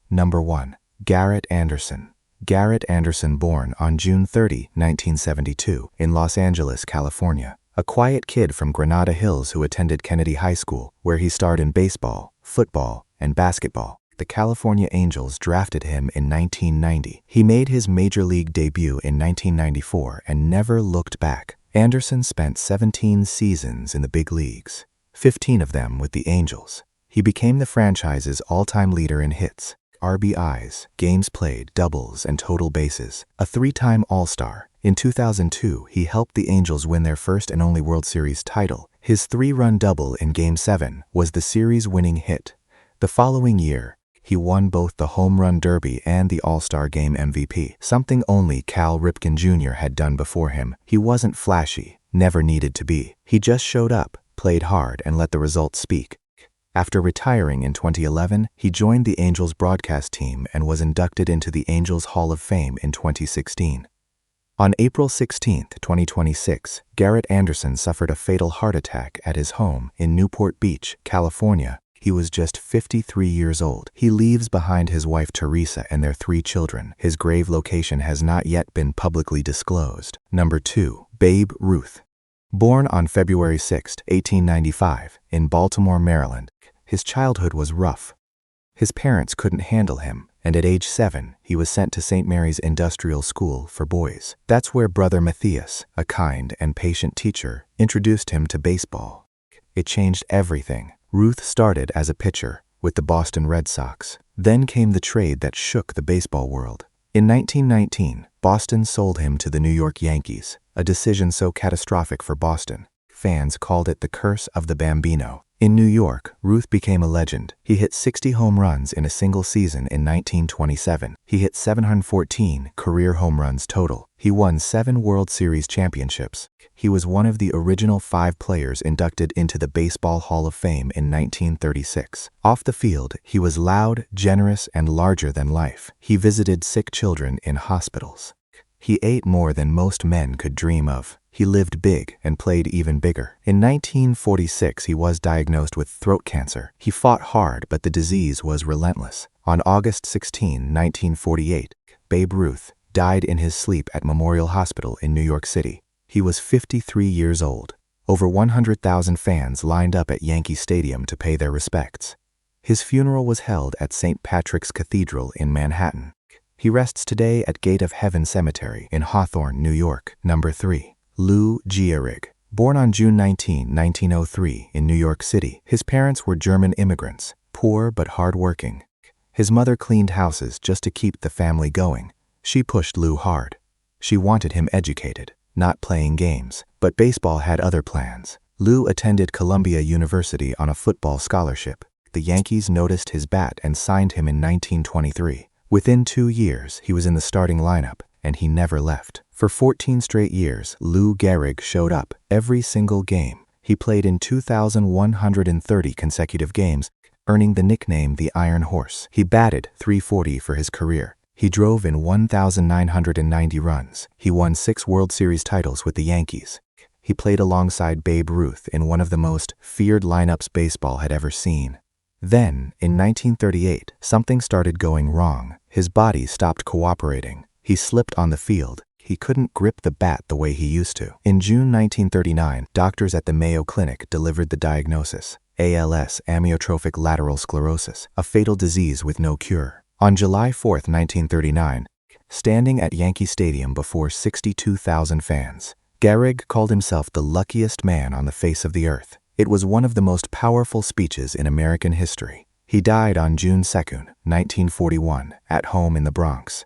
Number 1. Garrett Anderson. Garrett Anderson, born on June 30, 1972, in Los Angeles, California. A quiet kid from Granada Hills who attended Kennedy High School, where he starred in baseball, football, and basketball. The California Angels drafted him in 1990. He made his major league debut in 1994 and never looked back. Anderson spent 17 seasons in the big leagues, 15 of them with the Angels. He became the franchise's all-time leader in hits, RBIs, games played, doubles, and total bases. A 3-time All-Star. In 2002, he helped the Angels win their first and only World Series title. His 3-run double in Game 7 was the series-winning hit. The following year, he won both the Home Run Derby and the All-Star Game MVP, something only Cal Ripken Jr. had done before him. He wasn't flashy, never needed to be. He just showed up, played hard, and let the results speak. After retiring in 2011, he joined the Angels broadcast team and was inducted into the Angels Hall of Fame in 2016. On April 16, 2026, Garrett Anderson suffered a fatal heart attack at his home in Newport Beach, California. He was just 53 years old. He leaves behind his wife Teresa and their 3 children. His grave location has not yet been publicly disclosed. Number 2. Babe Ruth. Born on February 6, 1895, in Baltimore, Maryland, his childhood was rough. His parents couldn't handle him, and at age 7, he was sent to St. Mary's Industrial School for boys. That's where Brother Matthias, a kind and patient teacher, introduced him to baseball. It changed everything. Ruth started as a pitcher with the Boston Red Sox. Then came the trade that shook the baseball world. In 1919, Boston sold him to the New York Yankees, a decision so catastrophic for Boston. Fans called it the curse of the Bambino. In New York, Ruth became a legend. He hit 60 home runs in a single season in 1927. He hit 714 career home runs total. He won 7 World Series championships. He was one of the original 5 players inducted into the Baseball Hall of Fame in 1936. Off the field, he was loud, generous, and larger than life. He visited sick children in hospitals. He ate more than most men could dream of. He lived big and played even bigger. In 1946, he was diagnosed with throat cancer. He fought hard, but the disease was relentless. On August 16, 1948, Babe Ruth died in his sleep at Memorial Hospital in New York City. He was 53 years old. Over 100,000 fans lined up at Yankee Stadium to pay their respects. His funeral was held at St. Patrick's Cathedral in Manhattan. He rests today at Gate of Heaven Cemetery in Hawthorne, New York. Number 3. Lou Gehrig. Born on June 19, 1903, in New York City, his parents were German immigrants, poor but hard-working. His mother cleaned houses just to keep the family going. She pushed Lou hard. She wanted him educated, not playing games, but baseball had other plans. Lou attended Columbia University on a football scholarship. The Yankees noticed his bat and signed him in 1923. Within 2 years, he was in the starting lineup, and he never left. For 14 straight years, Lou Gehrig showed up every single game. He played in 2,130 consecutive games, earning the nickname the Iron Horse. He batted .340 for his career. He drove in 1,990 runs. He won 6 World Series titles with the Yankees. He played alongside Babe Ruth in one of the most feared lineups baseball had ever seen. Then, in 1938, something started going wrong. His body stopped cooperating. He slipped on the field. He couldn't grip the bat the way he used to. In June 1939, doctors at the Mayo Clinic delivered the diagnosis: ALS, amyotrophic lateral sclerosis, a fatal disease with no cure. On July 4, 1939, standing at Yankee Stadium before 62,000 fans, Gehrig called himself the luckiest man on the face of the earth. It was one of the most powerful speeches in American history. He died on June 2, 1941, at home in the Bronx.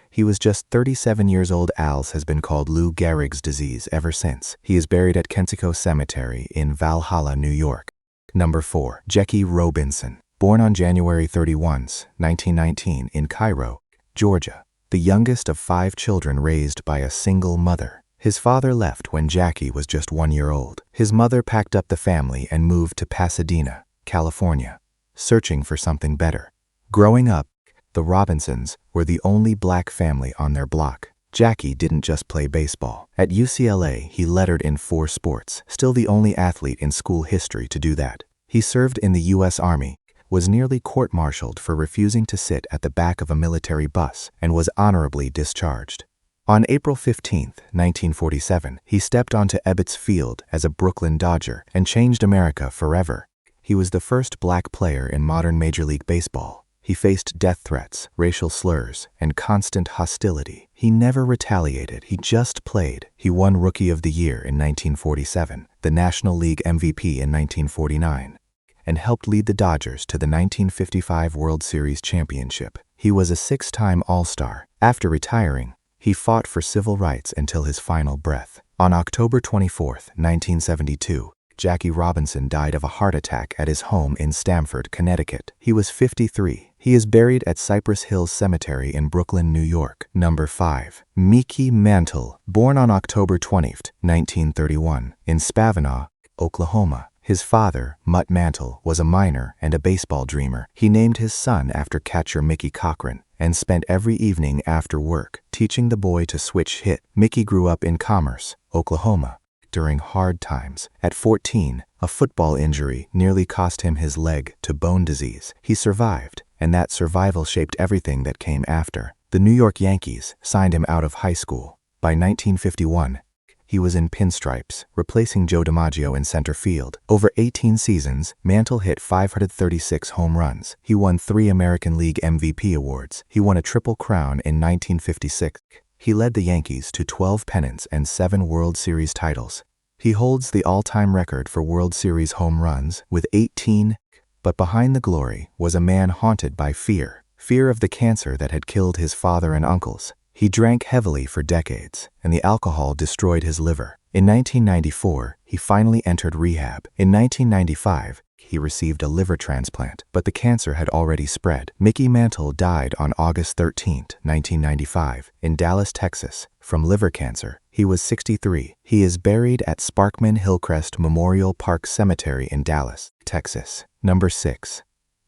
He was just 37 years old. ALS has been called Lou Gehrig's disease ever since. He is buried at Kensico Cemetery in Valhalla, New York. Number 4. Jackie Robinson. Born on January 31, 1919, in Cairo, Georgia, the youngest of 5 children raised by a single mother. His father left when Jackie was just 1 year old. His mother packed up the family and moved to Pasadena, California, searching for something better. Growing up, the Robinsons were the only black family on their block. Jackie didn't just play baseball. At UCLA, he lettered in 4 sports, still the only athlete in school history to do that. He served in the U.S. Army, was nearly court-martialed for refusing to sit at the back of a military bus and was honorably discharged. On April 15, 1947, he stepped onto Ebbets Field as a Brooklyn Dodger and changed America forever. He was the first black player in modern Major League Baseball. He faced death threats, racial slurs, and constant hostility. He never retaliated, he just played. He won Rookie of the Year in 1947, the National League MVP in 1949, and helped lead the Dodgers to the 1955 World Series championship. He was a six-time All-Star. After retiring, he fought for civil rights until his final breath. On October 24, 1972, Jackie Robinson died of a heart attack at his home in Stamford, Connecticut. He was 53. He is buried at Cypress Hills Cemetery in Brooklyn, New York. Number 5. Mickey Mantle, born on October 20, 1931, in Spavinaw, Oklahoma. His father, Mutt Mantle, was a miner and a baseball dreamer. He named his son after catcher Mickey Cochran and spent every evening after work teaching the boy to switch hit. Mickey grew up in Commerce, Oklahoma, during hard times. At 14, a football injury nearly cost him his leg to bone disease. He survived, and that survival shaped everything that came after. The New York Yankees signed him out of high school. By 1951, he was in pinstripes, replacing Joe DiMaggio in center field. Over 18 seasons, Mantle hit 536 home runs. He won 3 American League MVP awards. He won a Triple Crown in 1956. He led the Yankees to 12 pennants and 7 World Series titles. He holds the all-time record for World Series home runs with 18. But behind the glory was a man haunted by fear of the cancer that had killed his father and uncles. He drank heavily for decades, and the alcohol destroyed his liver. In 1994, he finally entered rehab. In 1995, he received a liver transplant, but the cancer had already spread. Mickey Mantle died on August 13, 1995, in Dallas, Texas, from liver cancer. He was 63. He is buried at Sparkman Hillcrest Memorial Park Cemetery in Dallas, Texas. Number 6.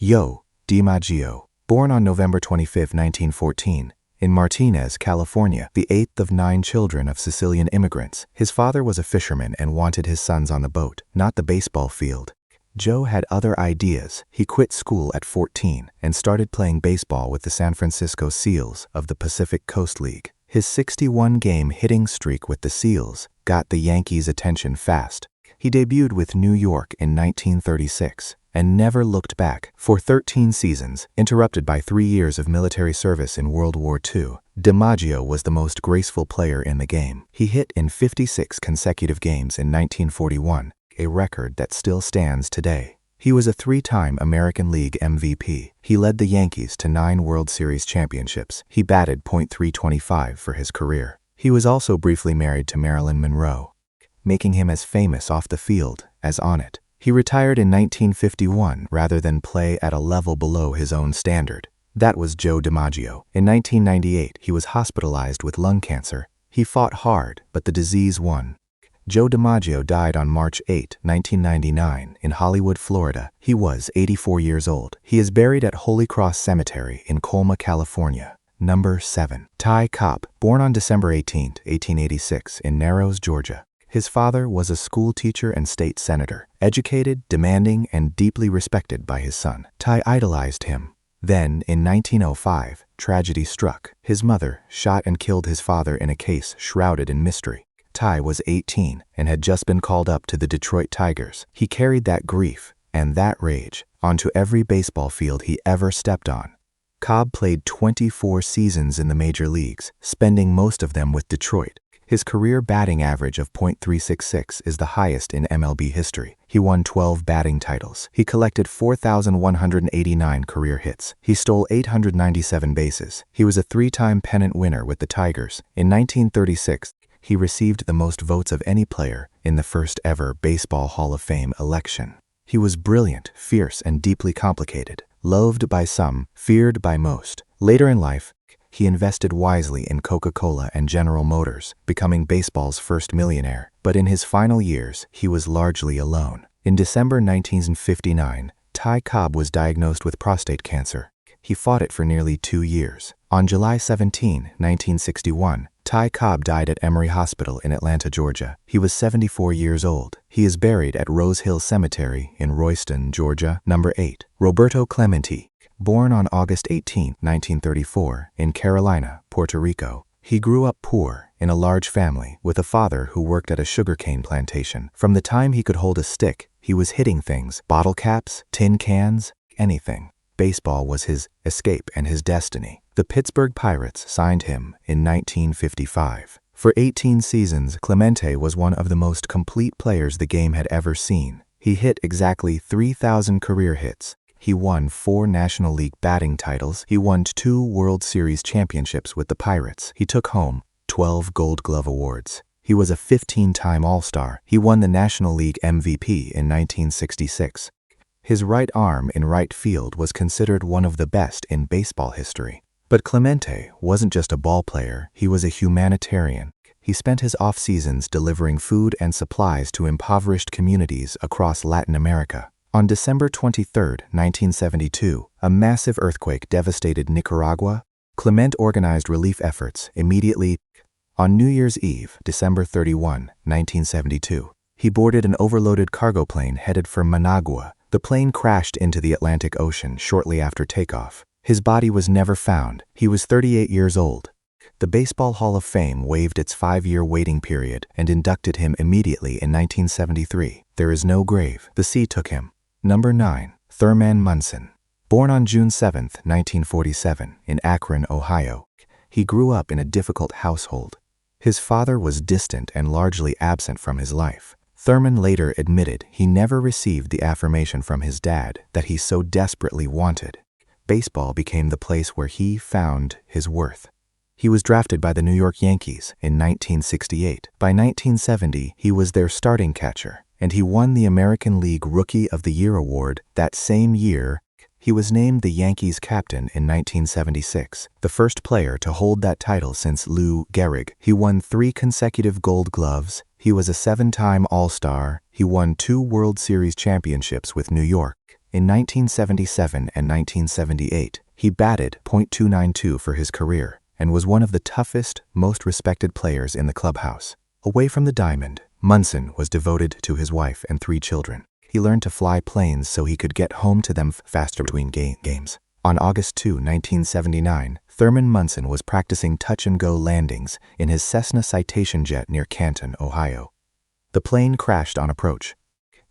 Joe DiMaggio, born on November 25, 1914, in Martinez, California, the 8th of 9 children of Sicilian immigrants. His father was a fisherman and wanted his sons on the boat, not the baseball field. Joe had other ideas. He quit school at 14 and started playing baseball with the San Francisco Seals of the Pacific Coast League. His 61-game hitting streak with the Seals got the Yankees' attention fast. He debuted with New York in 1936 and never looked back. For 13 seasons, interrupted by 3 years of military service in World War II, DiMaggio was the most graceful player in the game. He hit in 56 consecutive games in 1941, a record that still stands today. He was a 3-time American League MVP. He led the Yankees to 9 World Series championships. He batted .325 for his career. He was also briefly married to Marilyn Monroe, making him as famous off the field as on it. He retired in 1951 rather than play at a level below his own standard. That was Joe DiMaggio. In 1998, he was hospitalized with lung cancer. He fought hard, but the disease won. Joe DiMaggio died on March 8, 1999, in Hollywood, Florida. He was 84 years old. He is buried at Holy Cross Cemetery in Colma, California. Number 7. Ty Cobb, born on December 18, 1886, in Narrows, Georgia. His father was a school teacher and state senator, educated, demanding, and deeply respected by his son. Ty idolized him. Then, in 1905, tragedy struck. His mother shot and killed his father in a case shrouded in mystery. Ty was 18 and had just been called up to the Detroit Tigers. He carried that grief and that rage onto every baseball field he ever stepped on. Cobb played 24 seasons in the major leagues, spending most of them with Detroit. His career batting average of .366 is the highest in MLB history. He won 12 batting titles. He collected 4,189 career hits. He stole 897 bases. He was a 3-time pennant winner with the Tigers. In 1936, he received the most votes of any player in the first ever Baseball Hall of Fame election. He was brilliant, fierce, and deeply complicated. Loathed by some, feared by most. Later in life, he invested wisely in Coca-Cola and General Motors, becoming baseball's first millionaire. But in his final years, he was largely alone. In December 1959, Ty Cobb was diagnosed with prostate cancer. He fought it for nearly 2 years. On July 17, 1961, Ty Cobb died at Emory Hospital in Atlanta, Georgia. He was 74 years old. He is buried at Rose Hill Cemetery in Royston, Georgia, number 8. Roberto Clemente, born on August 18, 1934, in Carolina, Puerto Rico. He grew up poor, in a large family, with a father who worked at a sugarcane plantation. From the time he could hold a stick, he was hitting things, bottle caps, tin cans, anything. Baseball was his escape and his destiny. The Pittsburgh Pirates signed him in 1955. For 18 seasons, Clemente was one of the most complete players the game had ever seen. He hit exactly 3,000 career hits. He won 4 National League batting titles. He won 2 World Series championships with the Pirates. He took home 12 Gold Glove awards. He was a 15-time All-Star. He won the National League MVP in 1966. His right arm in right field was considered one of the best in baseball history. But Clemente wasn't just a ball player, he was a humanitarian. He spent his off-seasons delivering food and supplies to impoverished communities across Latin America. On December 23, 1972, a massive earthquake devastated Nicaragua. Clemente organized relief efforts immediately. On New Year's Eve, December 31, 1972, he boarded an overloaded cargo plane headed for Managua. The plane crashed into the Atlantic Ocean shortly after takeoff. His body was never found. He was 38 years old. The Baseball Hall of Fame waived its 5-year waiting period and inducted him immediately in 1973. There is no grave. The sea took him. Number 9. Thurman Munson. Born on June 7, 1947, in Akron, Ohio, he grew up in a difficult household. His father was distant and largely absent from his life. Thurman later admitted he never received the affirmation from his dad that he so desperately wanted. Baseball became the place where he found his worth. He was drafted by the New York Yankees in 1968. By 1970, he was their starting catcher, and he won the American League Rookie of the Year award that same year. He was named the Yankees captain in 1976, the first player to hold that title since Lou Gehrig. He won 3 consecutive Gold Gloves. He was a 7-time All-Star. He won 2 World Series championships with New York. In 1977 and 1978, he batted .292 for his career and was one of the toughest, most respected players in the clubhouse. Away from the diamond, Munson was devoted to his wife and 3 children. He learned to fly planes so he could get home to them faster between games. On August 2, 1979, Thurman Munson was practicing touch-and-go landings in his Cessna Citation jet near Canton, Ohio. The plane crashed on approach.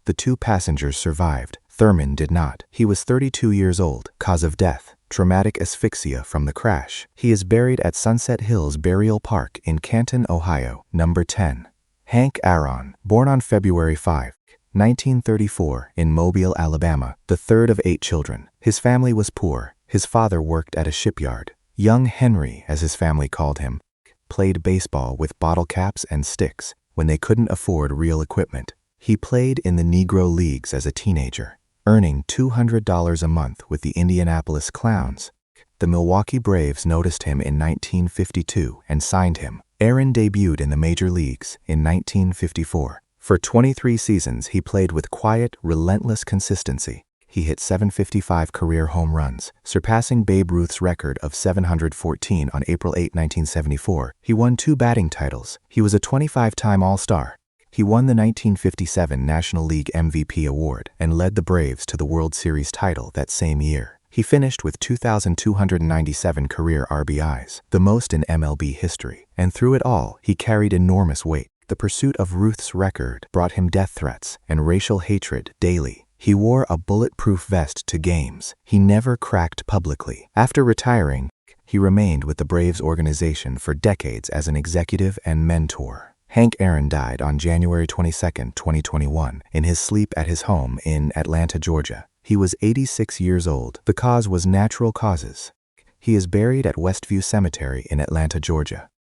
The 2 passengers survived. Thurman did not. He was 32 years old. Cause of death: traumatic asphyxia from the crash. He is buried at Sunset Hills Burial Park in Canton, Ohio. Number 10. Hank Aaron. Born on February 5, 1934, in Mobile, Alabama, the 3rd of 8 children. His family was poor. His father worked at a shipyard. Young Henry, as his family called him, played baseball with bottle caps and sticks when they couldn't afford real equipment. He played in the Negro Leagues as a teenager, earning $200 a month with the Indianapolis Clowns. The Milwaukee Braves noticed him in 1952 and signed him. Aaron debuted in the major leagues in 1954. For 23 seasons, he played with quiet, relentless consistency. He hit 755 career home runs, surpassing Babe Ruth's record of 714 on April 8, 1974. He won 2 batting titles. He was a 25-time All-Star. He won the 1957 National League MVP award and led the Braves to the World Series title that same year. He finished with 2,297 career RBIs, the most in MLB history, and through it all, he carried enormous weight. The pursuit of Ruth's record brought him death threats and racial hatred daily. He wore a bulletproof vest to games. He never cracked publicly. After retiring, he remained with the Braves organization for decades as an executive and mentor. Hank Aaron died on January 22, 2021, in his sleep at his home in Atlanta, Georgia. He was 86 years old. The cause was natural causes. He is buried at Westview Cemetery in Atlanta, Georgia.